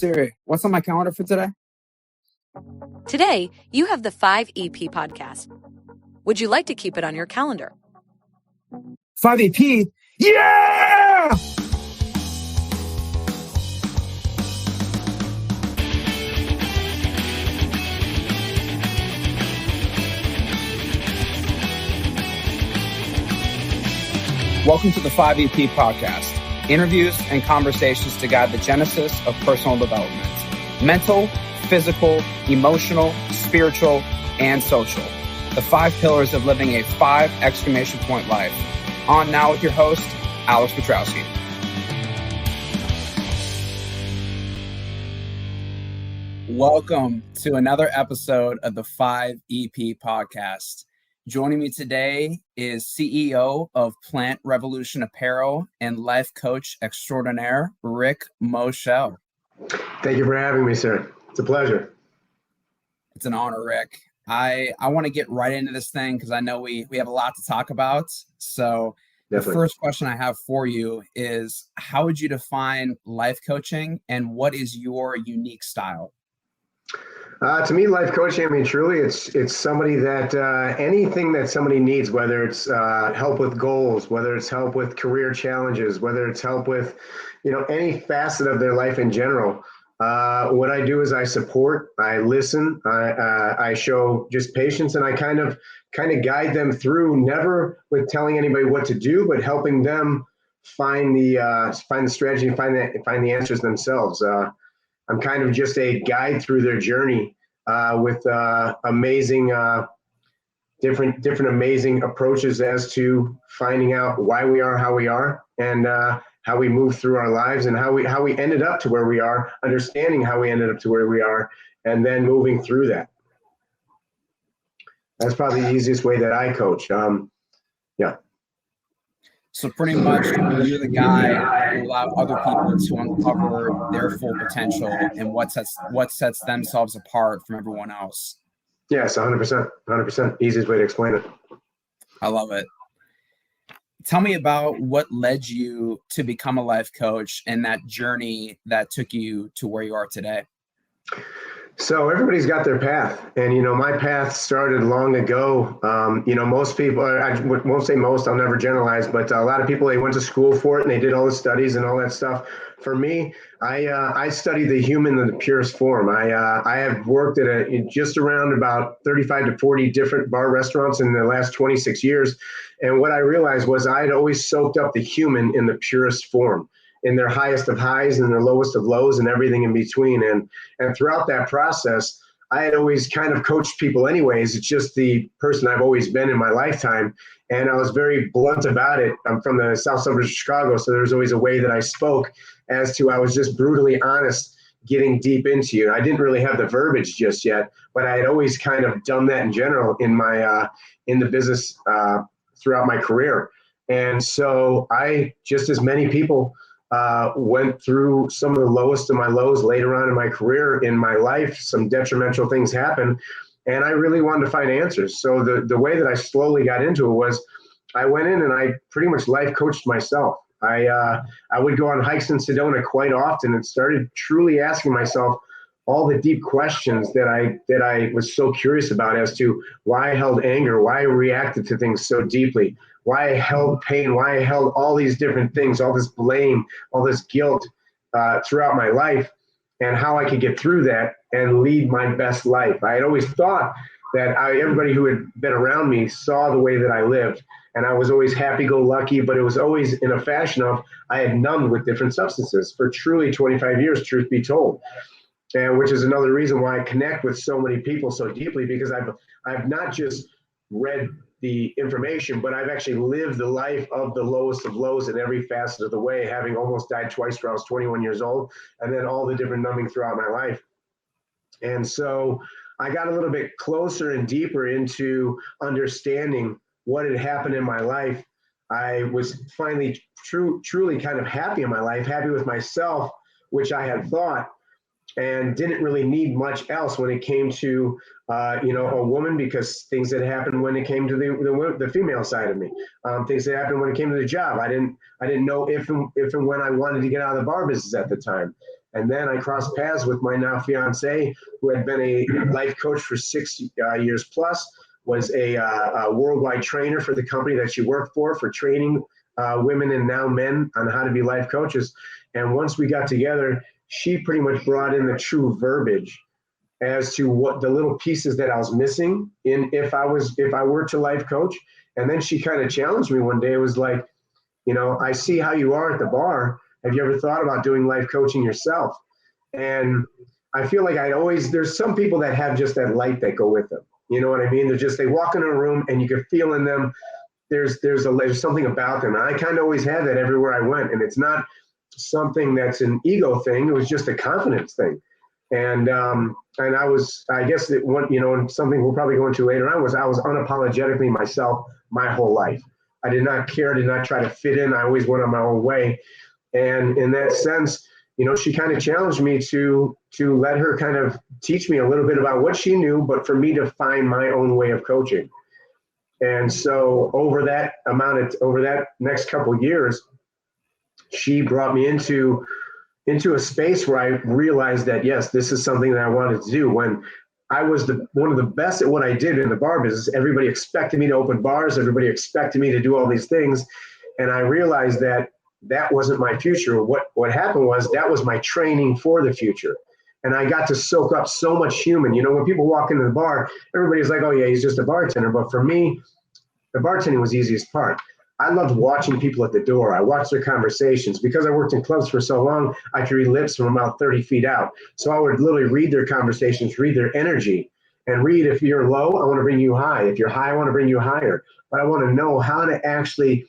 Siri, what's on my calendar for today? Today, you have the 5EP podcast. Would you like to keep it on your calendar? 5EP? Yeah! Welcome to the 5EP podcast. Interviews and conversations to guide the genesis of personal development. Mental, physical, emotional, spiritual, and social. The 5 pillars of living a 5 exclamation point life. On now with your host, Petrowski. Welcome to another episode of the 5EP podcast. Joining me today is CEO of Plant Revolution Apparel and life coach extraordinaire, Rick Moschel. Thank you for having me, sir. It's a pleasure. It's an honor, Rick. I want to get right into this thing because I know we have a lot to talk about. So Definitely. The first question I have for you is, how would you define life coaching and what is your unique style? To me, life coaching, truly, it's somebody that anything that somebody needs, whether it's help with goals, whether it's help with career challenges, whether it's help with, any facet of their life in general. What I do is I support, I listen, I show just patience, and I kind of guide them through, never with telling anybody what to do, but helping them find the strategy and find the answers themselves. I'm kind of just a guide through their journey with amazing, different amazing approaches as to finding out why we are how we are, and how we move through our lives, and how we ended up to where we are, understanding how we ended up to where we are, and then moving through that. That's probably the easiest way that I coach. Yeah. So pretty much you're the guy who allows other people to uncover their full potential and what sets themselves apart from everyone else. Yes, 100%. Easiest way to explain it. I love it. Tell me about what led you to become a life coach and that journey that took you to where you are today. So everybody's got their path, and my path started long ago. Most people, I won't say most, I'll never generalize, but a lot of people, they went to school for it and they did all the studies and all that stuff. For me, I studied the human in the purest form. I have worked at just around about 35 to 40 different bar restaurants in the last 26 years, and what I realized was I'd always soaked up the human in the purest form, in their highest of highs and their lowest of lows and everything in between. And throughout that process, I had always kind of coached people anyways. It's just the person I've always been in my lifetime. And I was very blunt about it. I'm from the south suburbs of Chicago, so there's always a way that I spoke as to, I was just brutally honest, getting deep into you. I didn't really have the verbiage just yet, but I had always kind of done that in general in my in the business throughout my career. And so I, just as many people, went through some of the lowest of my lows later on in my career, in my life. Some detrimental things happened, and I really wanted to find answers. So the way that I slowly got into it was I went in and I pretty much life coached myself. I would go on hikes in Sedona quite often and started truly asking myself all the deep questions that I was so curious about, as to why I held anger, why I reacted to things so deeply, why I held pain, why I held all these different things, all this blame, all this guilt throughout my life, and how I could get through that and lead my best life. I had always thought that everybody who had been around me saw the way that I lived, and I was always happy-go-lucky, but it was always in a fashion of, I had numbed with different substances for truly 25 years, truth be told. And which is another reason why I connect with so many people so deeply, because I've not just read the information, but I've actually lived the life of the lowest of lows in every facet of the way, having almost died twice when I was 21 years old, and then all the different numbing throughout my life. And so I got a little bit closer and deeper into understanding what had happened in my life. I was finally truly kind of happy in my life, happy with myself, which I had thought, and didn't really need much else when it came to, a woman, because things that happened when it came to the female side of me, things that happened when it came to the job. I didn't know if and when I wanted to get out of the bar business at the time. And then I crossed paths with my now fiance, who had been a life coach for 6 years plus, was a worldwide trainer for the company that she worked for training women and now men on how to be life coaches. And once we got together, she pretty much brought in the true verbiage as to what the little pieces that I was missing in if I were to life coach. And then she kind of challenged me one day. It was like, I see how you are at the bar. Have you ever thought about doing life coaching yourself? And I feel like there's some people that have just that light that go with them. You know what I mean? They walk in a room and you can feel in them, there's something about them. And I kind of always had that everywhere I went. And it's not something that's an ego thing. It was just a confidence thing. And I guess that and something we'll probably go into later on was I was unapologetically myself my whole life. I did not care, did not try to fit in. I always went on my own way. And in that sense, she kind of challenged me to let her kind of teach me a little bit about what she knew, but for me to find my own way of coaching. And so over that next couple of years, she brought me into a space where I realized that, yes, this is something that I wanted to do. When I was one of the best at what I did in the bar business, everybody expected me to open bars. Everybody expected me to do all these things. And I realized that wasn't my future. What happened was that was my training for the future. And I got to soak up so much human. When people walk into the bar, everybody's like, oh yeah, he's just a bartender. But for me, the bartending was the easiest part. I loved watching people at the door. I watched their conversations. Because I worked in clubs for so long, I could read lips from about 30 feet out. So I would literally read their conversations, read their energy, and read if you're low, I want to bring you high. If you're high, I want to bring you higher. But I want to know how to actually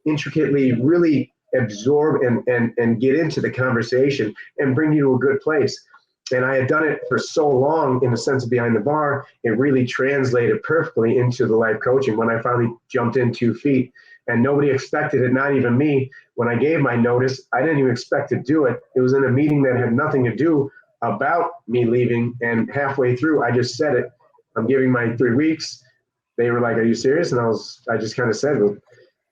intricately really absorb and get into the conversation and bring you to a good place. And I had done it for so long in the sense of behind the bar, it really translated perfectly into the life coaching when I finally jumped in 2 feet. And nobody expected it, not even me. When I gave my notice, I didn't even expect to do it. It was in a meeting that had nothing to do about me leaving. And halfway through, I just said it. I'm giving my 3 weeks. They were like, are you serious? And I just kind of said, well,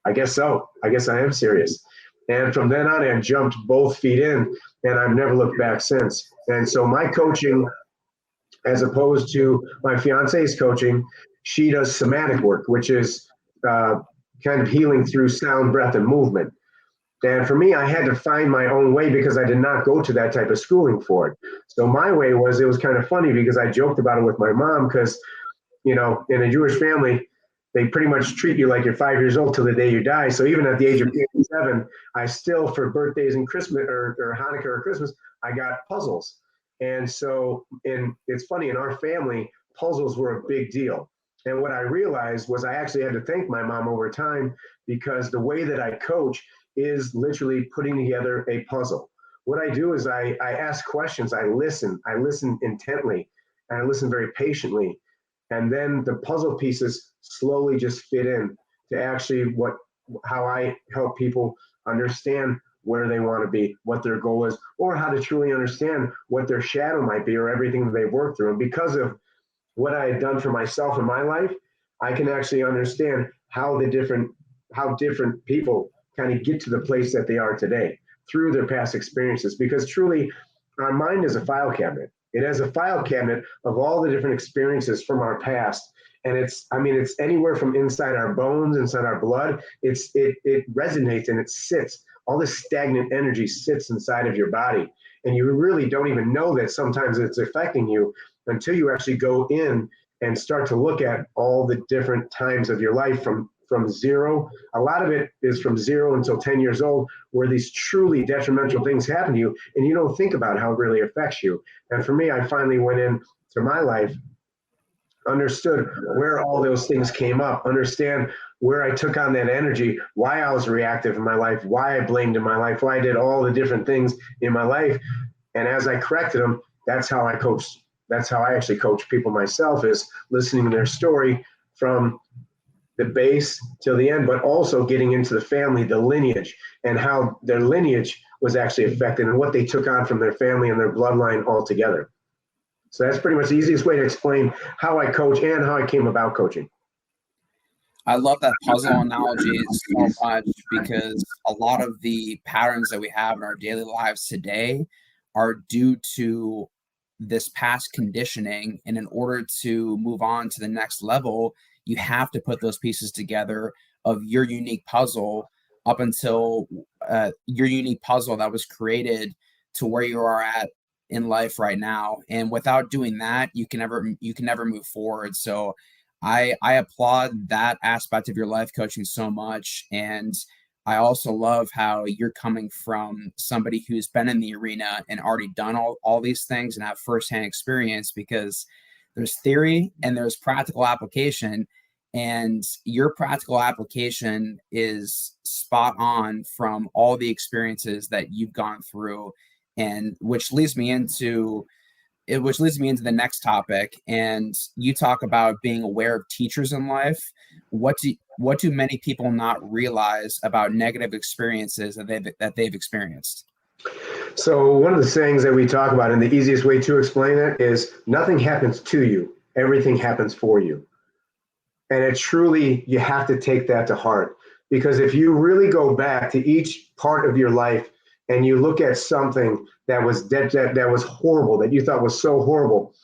I guess so. I guess I am serious. And from then on, I jumped both feet in, and I've never looked back since. And so my coaching, as opposed to my fiance's coaching, she does somatic work, which is kind of healing through sound, breath, and movement. And for me, I had to find my own way because I did not go to that type of schooling for it. So my way it was kind of funny because I joked about it with my mom because, in a Jewish family, they pretty much treat you like you're 5 years old till the day you die. So even at the age of 87, I still, for birthdays and Christmas or Hanukkah or Christmas, I got puzzles. And so it's funny, in our family, puzzles were a big deal. And what I realized was I actually had to thank my mom over time because the way that I coach is literally putting together a puzzle. What I do is I ask questions, I listen intently, and I listen very patiently. And then the puzzle pieces slowly just fit in to actually how I help people understand where they want to be, what their goal is, or how to truly understand what their shadow might be or everything that they've worked through. And because of what I had done for myself in my life, I can actually understand how different people kind of get to the place that they are today through their past experiences. Because truly, our mind is a file cabinet. It has a file cabinet of all the different experiences from our past. And it's anywhere from inside our bones, inside our blood. It resonates and it sits. All this stagnant energy sits inside of your body. And you really don't even know that sometimes it's affecting you until you actually go in and start to look at all the different times of your life from zero. A lot of it is from 0 until 10 years old, where these truly detrimental things happen to you, and you don't think about how it really affects you. And for me, I finally went into my life, understood where all those things came up, understand where I took on that energy, why I was reactive in my life, why I blamed in my life, why I did all the different things in my life. And as I corrected them, that's how I coach. That's how I actually coach people myself, is listening to their story from the base till the end, but also getting into the family, the lineage, and how their lineage was actually affected and what they took on from their family and their bloodline altogether. So that's pretty much the easiest way to explain how I coach and how I came about coaching. I love that puzzle analogy so much because a lot of the patterns that we have in our daily lives today are due to this past conditioning. And in order to move on to the next level, you have to put those pieces together of your unique puzzle up until your unique puzzle that was created to where you are at in life right now. And without doing that, you can never move forward. So I applaud that aspect of your life coaching so much. And I also love how you're coming from somebody who's been in the arena and already done all these things and have firsthand experience, because there's theory and there's practical application. And your practical application is spot on from all the experiences that you've gone through, and which leads me into the next topic. And you talk about being aware of teachers in life. What do many people not realize about negative experiences that they've experienced? So one of the sayings that we talk about, and the easiest way to explain it, is nothing happens to you, everything happens for you. And it truly, you have to take that to heart, because if you really go back to each part of your life and you look at something that was that was horrible, that you thought was so horrible,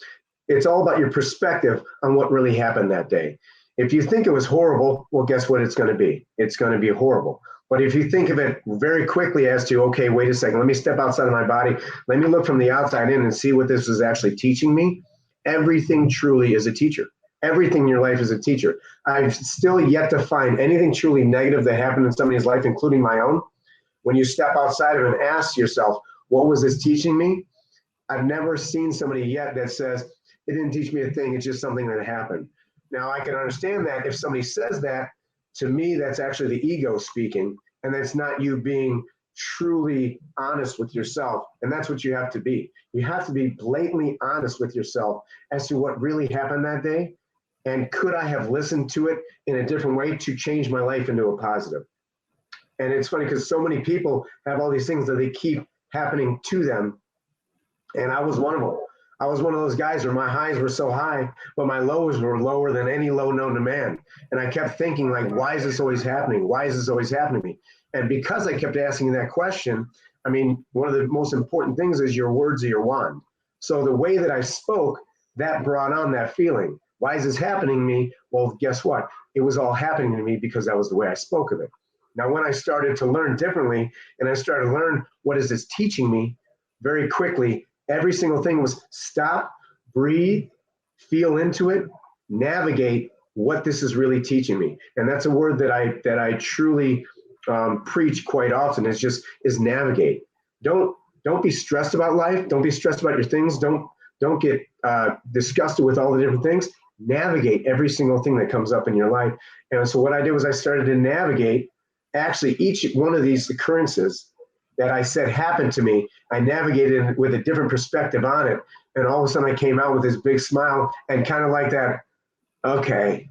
it's all about your perspective on what really happened that day. If you think it was horrible, well, guess what it's going to be? It's going to be horrible. But if you think of it very quickly as to, okay, wait a second, let me step outside of my body, let me look from the outside in and see what this is actually teaching me, everything truly is a teacher. Everything in your life is a teacher. I've still yet to find anything truly negative that happened in somebody's life, including my own. When you step outside of it and ask yourself, what was this teaching me? I've never seen somebody yet that says, it didn't teach me a thing, it's just something that happened. Now, I can understand that if somebody says that, to me, that's actually the ego speaking, and that's not you being truly honest with yourself. And that's what you have to be. You have to be blatantly honest with yourself as to what really happened that day. And could I have listened to it in a different way to change my life into a positive? And it's funny because so many people have all these things that they keep happening to them. And I was one of them. I was one of those guys where my highs were so high, but my lows were lower than any low known to man. And I kept thinking, like, why is this always happening? Why is this always happening to me? And because I kept asking that question, I mean, one of the most important things is your words are your wand. So the way that I spoke, that brought on that feeling. Why is this happening to me? Well, guess what? It was all happening to me because that was the way I spoke of it. Now, when I started to learn differently and I started to learn what is this teaching me, very quickly, every single thing was stop, breathe, feel into it, navigate what this is really teaching me. And that's a word that I truly preach quite often, is navigate. Don't be stressed about life. Don't be stressed about your things. Don't get disgusted with all the different things. Navigate every single thing that comes up in your life. And so what I did was I started to navigate actually each one of these occurrences that I said happened to me. I navigated with a different perspective on it. And all of a sudden I came out with this big smile and kind of like that, okay,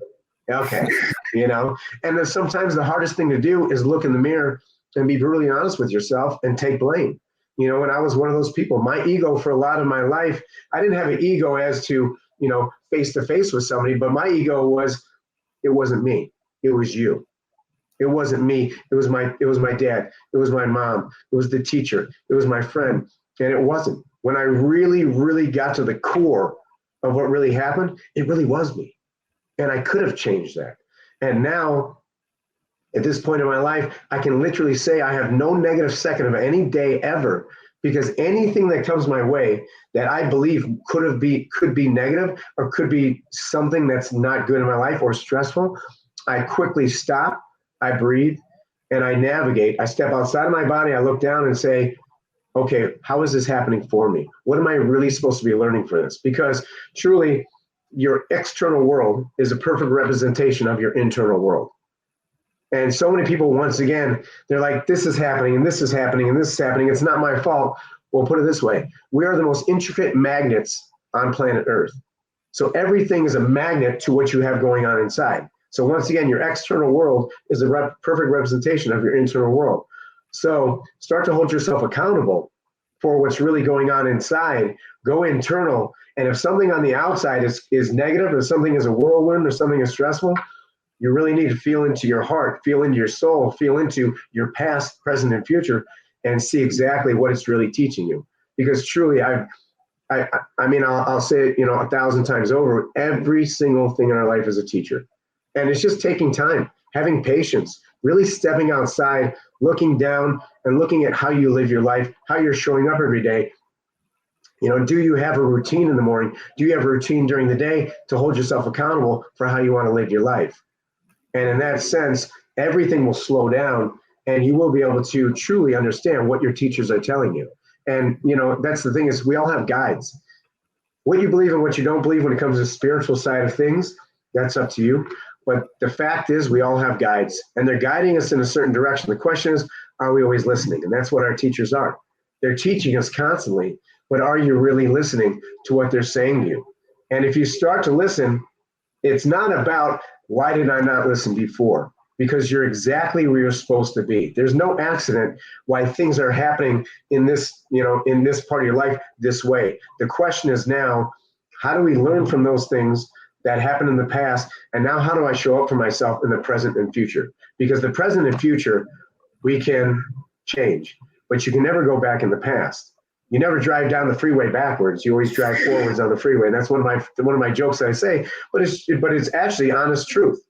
you know? And then sometimes the hardest thing to do is look in the mirror and be brutally honest with yourself and take blame. You know, and I was one of those people. My ego for a lot of my life, I didn't have an ego as to, you know, face to face with somebody, but my ego was, it wasn't me, it was you. It wasn't me, it was my dad, it was my mom, it was the teacher, it was my friend, and it wasn't. When I really, really got to the core of what really happened, it really was me. And I could have changed that. And now, at this point in my life, I can literally say I have no negative second of any day ever, because anything that comes my way that I believe could be negative or could be something that's not good in my life or stressful, I quickly stop, I breathe, and I navigate. I step outside of my body, I look down and say, okay, how is this happening for me? What am I really supposed to be learning for this? Because truly, your external world is a perfect representation of your internal world. And so many people, once again, they're like, this is happening, and this is happening, and this is happening. It's not my fault. Well, put it this way. We are the most intricate magnets on planet Earth. So everything is a magnet to what you have going on inside. So once again, your external world is a perfect representation of your internal world. So start to hold yourself accountable for what's really going on inside. Go internal. And if something on the outside is negative, or something is a whirlwind, or something is stressful, you really need to feel into your heart, feel into your soul, feel into your past, present, and future, and see exactly what it's really teaching you. because truly I'll say it, 1,000 times over, every single thing in our life is a teacher. And it's just taking time, having patience, really stepping outside, looking down and looking at how you live your life, how you're showing up every day. Do you have a routine in the morning? Do you have a routine during the day to hold yourself accountable for how you want to live your life? And in that sense, everything will slow down and you will be able to truly understand what your teachers are telling you. And, that's the thing is we all have guides. What you believe and what you don't believe when it comes to the spiritual side of things, that's up to you. But the fact is we all have guides and they're guiding us in a certain direction. The question is, are we always listening? And that's what our teachers are. They're teaching us constantly, but are you really listening to what they're saying to you? And if you start to listen, it's not about why did I not listen before? Because you're exactly where you're supposed to be. There's no accident why things are happening in this, in this part of your life this way. The question is now, how do we learn from those things that happened in the past? And now how do I show up for myself in the present and future? Because the present and future, we can change, but you can never go back in the past. You never drive down the freeway backwards. You always drive forwards on the freeway. And that's one of my jokes that I say, but it's actually honest truth.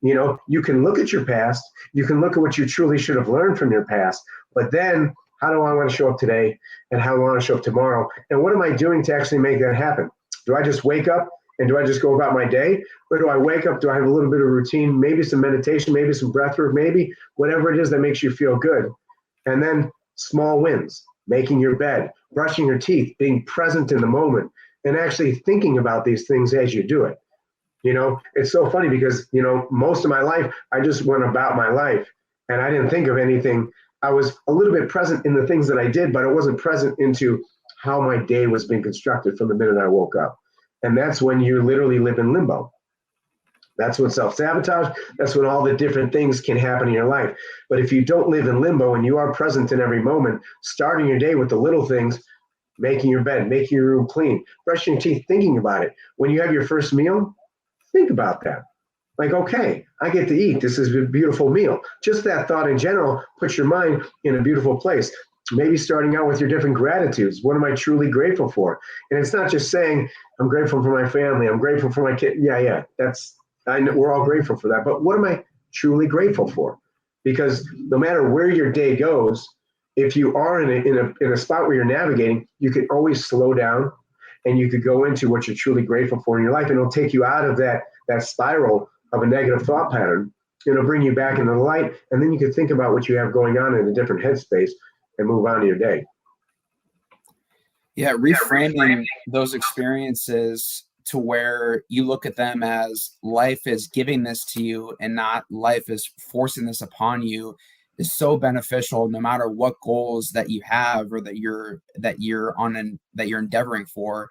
You can look at your past, you can look at what you truly should have learned from your past, but then how do I want to show up today and how do I want to show up tomorrow? And what am I doing to actually make that happen? Do I just wake up and do I just go about my day? Or do I wake up, do I have a little bit of routine, maybe some meditation, maybe some breath work, maybe whatever it is that makes you feel good. And then small wins, making your bed, brushing your teeth, being present in the moment, and actually thinking about these things as you do it. It's so funny because, most of my life, I just went about my life and I didn't think of anything. I was a little bit present in the things that I did, but I wasn't present into how my day was being constructed from the minute I woke up. And that's when you literally live in limbo. That's when self-sabotage, that's when all the different things can happen in your life. But if you don't live in limbo and you are present in every moment, starting your day with the little things, making your bed, making your room clean, brushing your teeth, thinking about it. When you have your first meal, think about that. Like, okay, I get to eat. This is a beautiful meal. Just that thought in general puts your mind in a beautiful place. Maybe starting out with your different gratitudes. What am I truly grateful for? And it's not just saying, I'm grateful for my family. I'm grateful for my kid. Yeah. I know we're all grateful for that. But what am I truly grateful for? Because no matter where your day goes, if you are in a spot where you're navigating, you can always slow down and you could go into what you're truly grateful for in your life. And it'll take you out of that spiral of a negative thought pattern. It'll bring you back into the light. And then you can think about what you have going on in a different headspace and move on to your day. Yeah, reframing those experiences to where you look at them as life is giving this to you and not life is forcing this upon you is so beneficial no matter what goals that you have or that you're endeavoring for.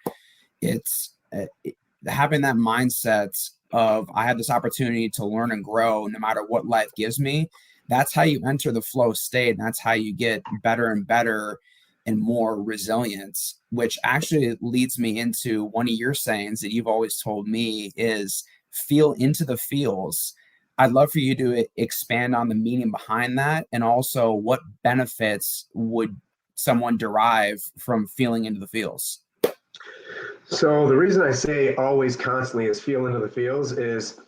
It's having that mindset of I have this opportunity to learn and grow no matter what life gives me. That's how you enter the flow state. And that's how you get better and better and more resilience, which actually leads me into one of your sayings that you've always told me is feel into the feels. I'd love for you to expand on the meaning behind that. And also what benefits would someone derive from feeling into the feels? So the reason I say always constantly is feel into the feels is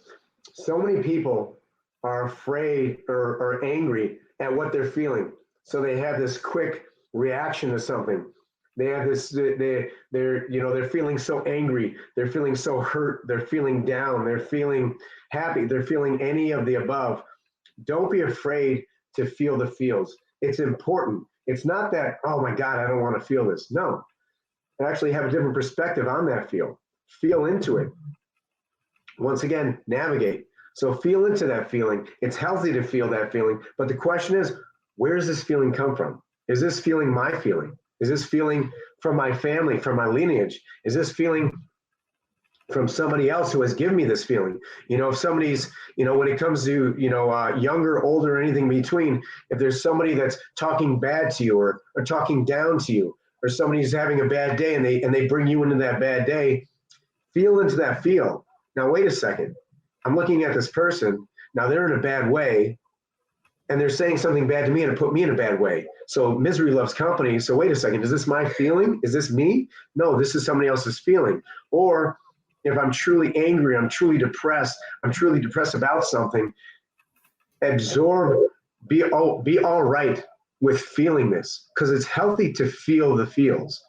so many people are afraid or angry at what they're feeling. So they have this quick reaction to something. They have this, they're feeling so angry. They're feeling so hurt. They're feeling down. They're feeling happy. They're feeling any of the above. Don't be afraid to feel the feels. It's important. It's not that, oh my God, I don't want to feel this. No, actually have a different perspective on that feel. Feel into it. Once again, navigate. So feel into that feeling. It's healthy to feel that feeling. But the question is, where does this feeling come from? Is this feeling my feeling? Is this feeling from my family, from my lineage? Is this feeling from somebody else who has given me this feeling? If somebody's, when it comes to, younger, older, anything in between, if there's somebody that's talking bad to you or talking down to you, or somebody's having a bad day and they bring you into that bad day, feel into that feel. Now, wait a second. I'm looking at this person. Now they're in a bad way. and they're saying something bad to me and it put me in a bad way. So misery loves company. So wait a second, is this my feeling? Is this me? No, this is somebody else's feeling. Or if I'm truly angry, I'm truly depressed about something, absorb, be all right with feeling this, because it's healthy to feel the feels.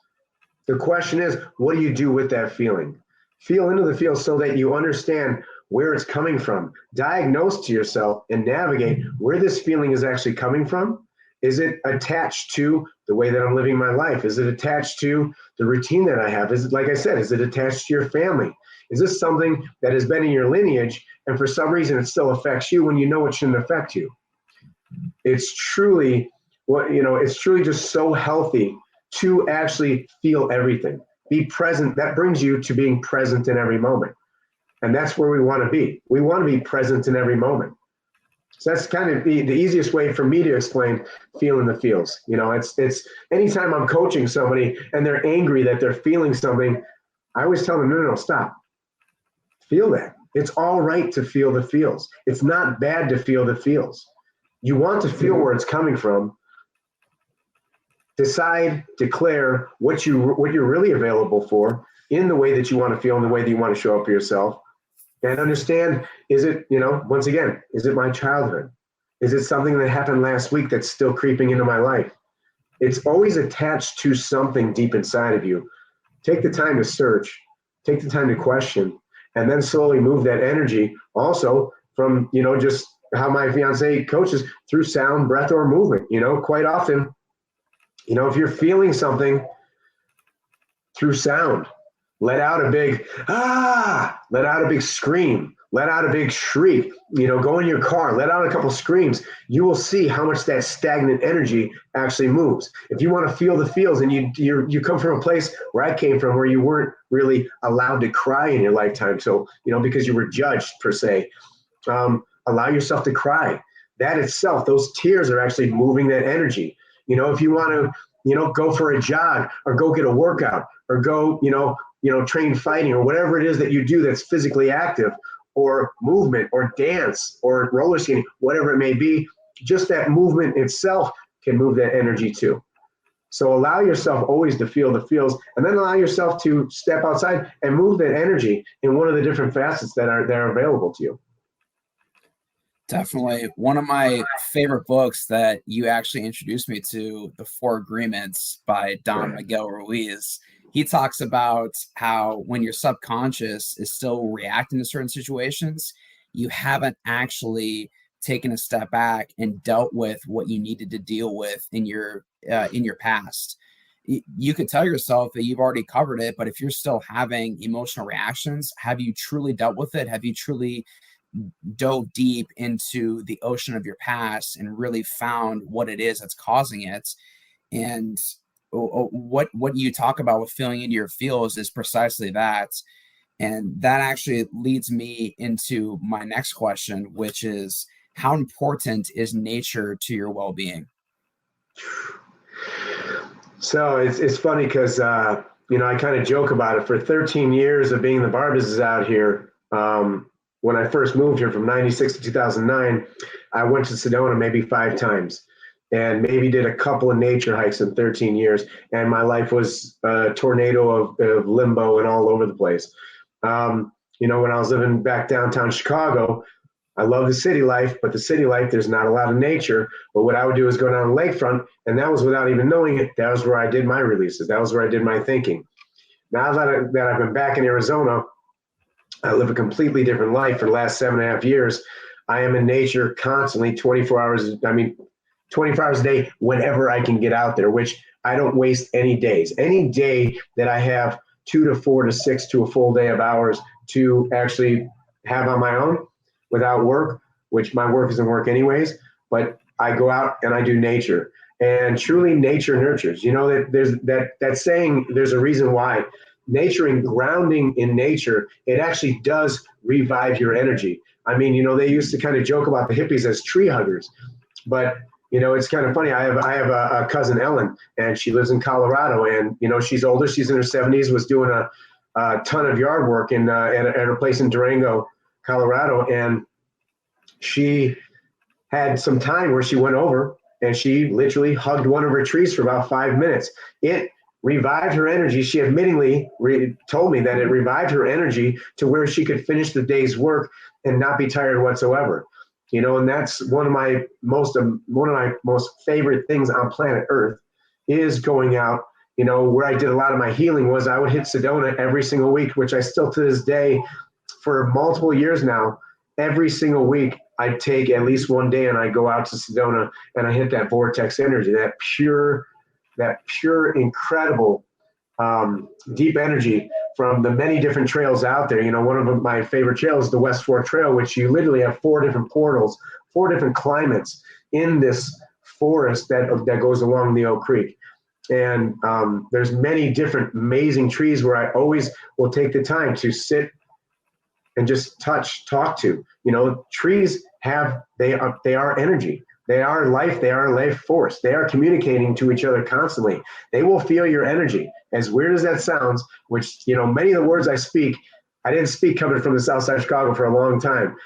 The question is, what do you do with that feeling? Feel into the feels so that you understand where it's coming from. Diagnose to yourself and navigate where this feeling is actually coming from. Is it attached to the way that I'm living my life? Is it attached to the routine that I have? Is it, like I said, is it attached to your family? Is this something that has been in your lineage and for some reason it still affects you when you know it shouldn't affect you? It's truly it's truly just so healthy to actually feel everything. Be present. That brings you to being present in every moment. And that's where we want to be. We want to be present in every moment. So that's kind of the easiest way for me to explain feeling the feels. It's anytime I'm coaching somebody and they're angry that they're feeling something, I always tell them, no, stop. Feel that. It's all right to feel the feels. It's not bad to feel the feels. You want to feel where it's coming from. Decide, declare what you're really available for in the way that you want to feel, in the way that you want to show up for yourself. And understand, is it, once again, is it my childhood? Is it something that happened last week that's still creeping into my life? It's always attached to something deep inside of you. Take the time to search, take the time to question, and then slowly move that energy also from, just how my fiance coaches through sound, breath, or movement. Quite often, if you're feeling something through sound, let out a big, let out a big scream, let out a big shriek, go in your car, let out a couple screams. You will see how much that stagnant energy actually moves. If you want to feel the feels and you come from a place where I came from, where you weren't really allowed to cry in your lifetime. So, because you were judged per se, allow yourself to cry. That itself, those tears are actually moving that energy. If you want to, go for a jog or go get a workout or go, train fighting or whatever it is that you do that's physically active, or movement or dance or roller skating, whatever it may be, just that movement itself can move that energy too. So allow yourself always to feel the feels, and then allow yourself to step outside and move that energy in one of the different facets that are available to you. Definitely. One of my favorite books that you actually introduced me to, The Four Agreements by Don Miguel Ruiz. He talks about how when your subconscious is still reacting to certain situations, you haven't actually taken a step back and dealt with what you needed to deal with in your past. You could tell yourself that you've already covered it, but if you're still having emotional reactions, have you truly dealt with it? Have you truly dove deep into the ocean of your past and really found what it is that's causing it? And what you talk about with feeling into your feels is precisely that. And that actually leads me into my next question, which is, how important is nature to your well-being? So it's funny because, I kind of joke about it. For 13 years of being in the bar business out here, when I first moved here from 96 to 2009, I went to Sedona maybe 5 times and maybe did a couple of nature hikes in 13 years. And my life was a tornado of limbo and all over the place. When I was living back downtown Chicago, I love the city life, but the city life, there's not a lot of nature. But what I would do is go down the lakefront, and that was without even knowing it. That was where I did my releases. That was where I did my thinking. Now that I've been back in Arizona, I live a completely different life for the last 7.5 years. I am in nature constantly, 24 hours a day, whenever I can get out there, which I don't waste any days. Any day that I have 2 to 4 to 6 to a full day of hours to actually have on my own without work, which my work isn't work anyways, but I go out and I do nature. And truly nature nurtures. That there's that saying, there's a reason why. Nature and grounding in nature, it actually does revive your energy. I mean, they used to kind of joke about the hippies as tree huggers, but it's kind of funny. I have a cousin, Ellen, and she lives in Colorado, and she's older. She's in her 70s. Was doing a ton of yard work at a place in Durango, Colorado, and she had some time where she went over and she literally hugged one of her trees for about 5 minutes. It revived her energy. She admittingly told me that it revived her energy to where she could finish the day's work and not be tired whatsoever. And that's one of my most favorite things on planet Earth is going out. Where I did a lot of my healing was I would hit Sedona every single week, which I still to this day for multiple years now, every single week I take at least one day and I go out to Sedona and I hit that vortex energy, that pure, incredible, deep energy from the many different trails out there. One of my favorite trails is the West Fork Trail, which you literally have 4 different portals, 4 different climates in this forest that goes along the Oak Creek. And there's many different amazing trees where I always will take the time to sit and just talk to. Trees they are energy. They are life. They are life force. They are communicating to each other constantly. They will feel your energy. As weird as that sounds, which, many of the words I speak, I didn't speak coming from the South Side of Chicago for a long time.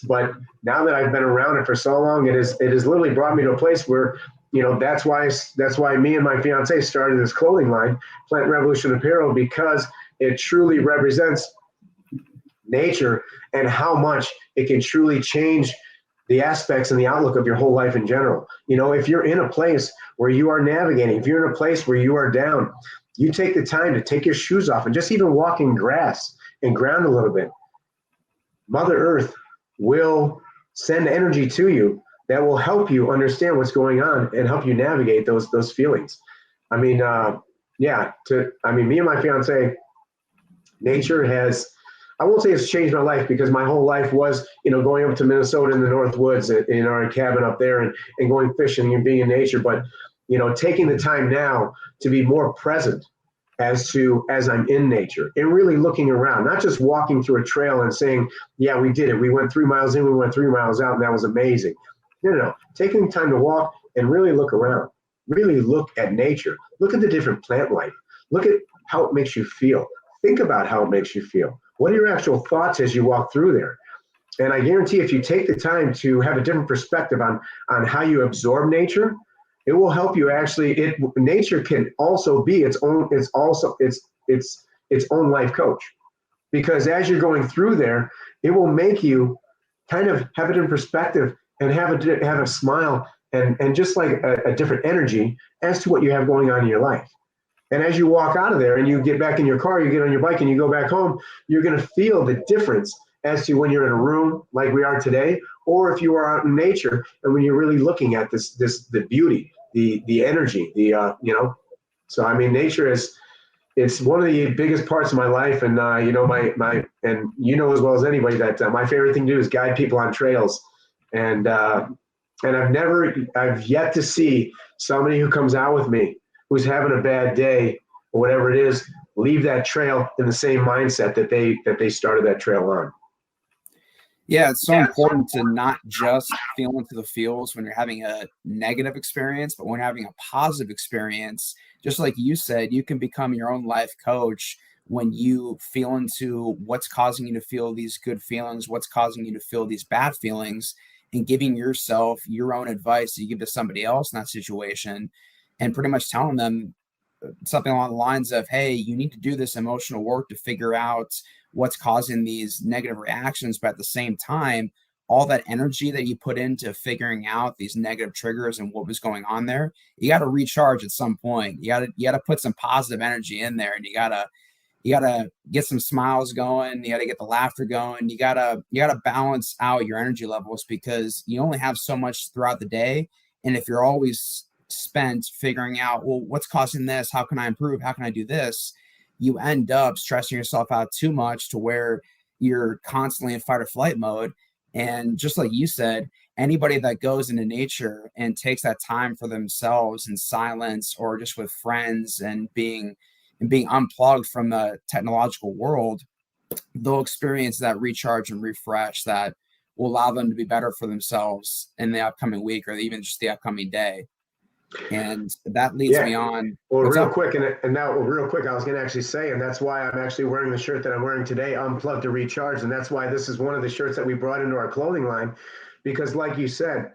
But now that I've been around it for so long, it has literally brought me to a place where, that's why me and my fiance started this clothing line, Plant Revolution Apparel, because it truly represents nature and how much it can truly change the aspects and the outlook of your whole life in general. If you're in a place where you are navigating, if you're in a place where you are down, you take the time to take your shoes off and just even walk in grass and ground a little bit. Mother Earth will send energy to you that will help you understand what's going on and help you navigate those feelings. Me and my fiance, nature has, I won't say it's changed my life because my whole life was, going up to Minnesota in the North Woods in our cabin up there and going fishing and being in nature. But, taking the time now to be more present as I'm in nature and really looking around, not just walking through a trail and saying, yeah, we did it. We went 3 miles in, we went 3 miles out, and that was amazing. No. Taking the time to walk and really look around, really look at nature, look at the different plant life, look at how it makes you feel. Think about how it makes you feel. What are your actual thoughts as you walk through there? And I guarantee if you take the time to have a different perspective on how you absorb nature, it will help you actually. Nature can also be its own life coach, because as you're going through there, it will make you kind of have it in perspective and have a smile and just like a different energy as to what you have going on in your life. And as you walk out of there and you get back in your car, you get on your bike and you go back home, you're going to feel the difference as to when you're in a room like we are today, or if you are out in nature and when you're really looking at the beauty, the energy, So nature it's one of the biggest parts of my life, and and as well as anybody that my favorite thing to do is guide people on trails, and I've yet to see somebody who comes out with me who's having a bad day or whatever it is, leave that trail in the same mindset that they started that trail on. Yeah, it's so important to not just feel into the feels when you're having a negative experience, but when you're having a positive experience, just like you said, you can become your own life coach when you feel into what's causing you to feel these good feelings, what's causing you to feel these bad feelings, and giving yourself your own advice that you give to somebody else in that situation, and pretty much telling them something along the lines of, hey, you need to do this emotional work to figure out what's causing these negative reactions. But at the same time, all that energy that you put into figuring out these negative triggers and what was going on there, you got to recharge at some point. You got to put some positive energy in there, and you got to get some smiles going. You got to get the laughter going. You got to balance out your energy levels, because you only have so much throughout the day. And if you're always spent figuring out, well, what's causing this? How can I improve? How can I do this? You end up stressing yourself out too much to where you're constantly in fight or flight mode. And just like you said, anybody that goes into nature and takes that time for themselves in silence or just with friends and being unplugged from the technological world, they'll experience that recharge and refresh that will allow them to be better for themselves in the upcoming week or even just the upcoming day. And that leads me on. Well, real quick, I was going to actually say, and that's why I'm actually wearing the shirt that I'm wearing today, Unplugged to Recharge. And that's why this is one of the shirts that we brought into our clothing line, because like you said,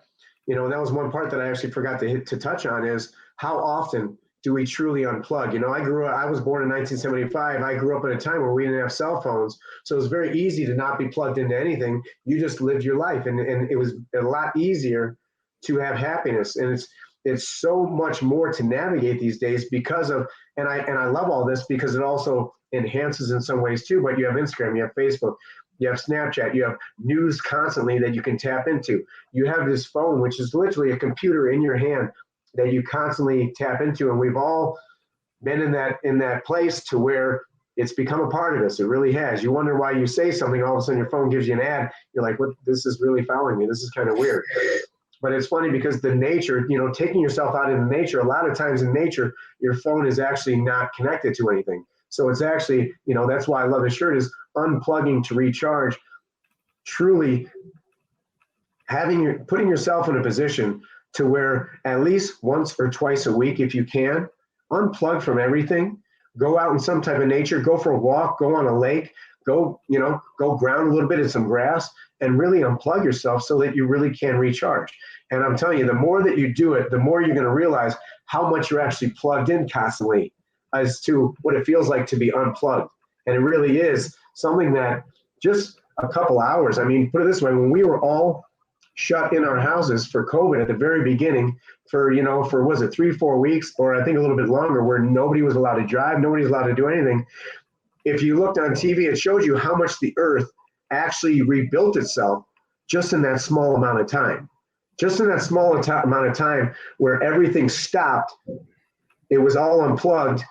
that was one part that I actually forgot to touch on is how often do we truly unplug? I was born in 1975. I grew up at a time where we didn't have cell phones. So it was very easy to not be plugged into anything. You just lived your life. And it was a lot easier to have happiness. And it's so much more to navigate these days because of, and I love all this because it also enhances in some ways too, but you have Instagram, you have Facebook, you have Snapchat, you have news constantly that you can tap into. You have this phone, which is literally a computer in your hand that you constantly tap into. And we've all been in that place to where it's become a part of us. It really has. You wonder why you say something, all of a sudden your phone gives you an ad. You're like, what? This is really following me. This is kind of weird. But it's funny because the nature, taking yourself out in nature, a lot of times in nature, your phone is actually not connected to anything. So it's actually, that's why I love this shirt is unplugging to recharge, truly putting yourself in a position to where at least once or twice a week, if you can, unplug from everything, go out in some type of nature, go for a walk, go on a lake, go ground a little bit in some grass and really unplug yourself so that you really can recharge. And I'm telling you, the more that you do it, the more you're going to realize how much you're actually plugged in constantly as to what it feels like to be unplugged. And it really is something that just a couple hours, put it this way, when we were all shut in our houses for COVID at the very beginning for was it 3-4 weeks, or I think a little bit longer, where nobody was allowed to drive, nobody was allowed to do anything. If you looked on TV, it showed you how much the earth actually rebuilt itself just in that small amount of time. Just in that small amount of time where everything stopped, it was all unplugged,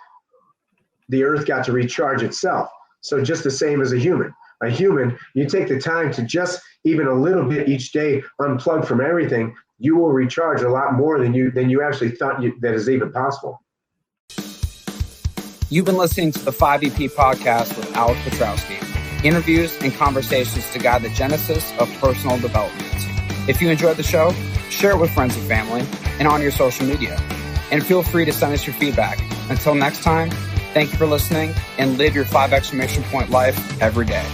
the earth got to recharge itself. So just the same as a human. A human, you take the time to just even a little bit each day unplug from everything, you will recharge a lot more than you actually thought that is even possible. You've been listening to the 5EP podcast with Alex Petrowski. Interviews and conversations to guide the genesis of personal development. If you enjoyed the show, share it with friends and family and on your social media. And feel free to send us your feedback. Until next time, thank you for listening and live your 5 exclamation point life every day.